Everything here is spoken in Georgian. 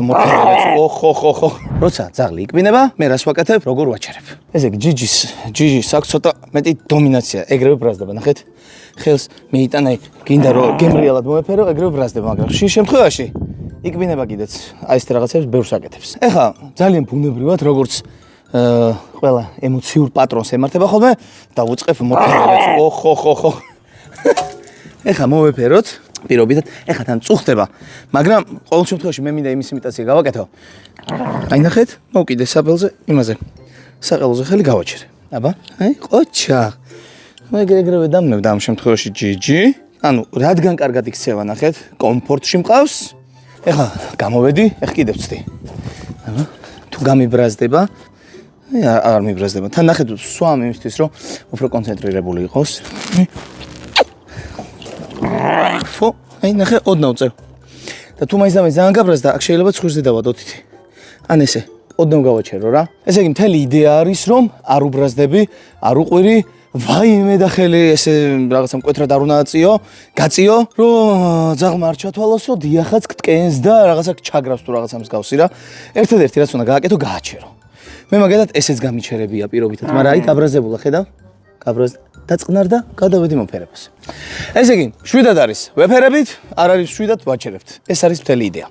მოფერებად. ოხ. როცა ძაღლი იკბინება, მე რას ვაკეთებ? როგორ ვაჩერებ? ესე იგი ჯიჯის აქვს ცოტა მეტი დომინაცია, ეგრევე ბრაზდება, ნახეთ? ხელს მეიტანა იქ, გინდა რომ გემრიალად მოეფერო, ეგრევე ბრაზდება, მაგრამ ხშირ შემთხვევაში იკბინება კიდეც აი ეს რაღაცებს ბევრს აკეთებს. ეხლა ძალიან ბუნებრივად, როგორც ყველა ემოციურ პატრონს ემართება ხოლმე და უწყებ მოფერებად. ოხ. ეხლა მოვეფეროთ, პირობითად, ეხლა თან წუხდება, მაგრამ ყოველ შემთხვევაში მე მინდა იმის იმიტაცია გავაკეთო. აი ნახეთ, მოვკიდე საფელზე, იმაზე. საყელოზე ხელი გავაჩერე. აბა, აი, ყოჩა. ეგრევე დამნებდა ამ შემთხვევაში ჯიჯი. ანუ რადგან კარგად იქცევა, ნახეთ, კომფორტში მყავს. ეხლა გამოვედი, ეხლა კიდევ ვწდი. აბა, თუ გამიბრაზდება, არ მიბრაზდება. თან ნახეთ, სვამ იმისთვის, რომ უფრო კონცენტრირებული იყოს. აი ნახე, ოდნავ წევ. და თუ მაინც ძალიან გაბრაზდა, აქ შეიძლება ცხვირზე დავადოთითი. ან ესე, ოდნავ გავაჩერო რა. ესე იგი, მთელი იდეა არის, რომ არ უბრაზდები, არ უყვირი, ვაიმე და ხელი ესე რაღაცა მკვეთრად არ უნდა გაწიო, რომ ძაღლმა არ ჩათვალოსო, დიახაც გტკენს და რაღაცა ჩაგრავს თუ რაღაცა მსგავსი რა. ერთადერთი რაც უნდა გააკეთო, გააჩერო. მე მაგალითად ესეც გამიჩერებია პირობითად, მაგრამ აი დაბრაზებულა, ხედავ? დაწყნარდა, გადავედი მოფერებას. ესე იგი, შვიდად არის ვეფერებით, არ არის შვიდად ვაჩერებთ. ეს არის მთელი იდეა.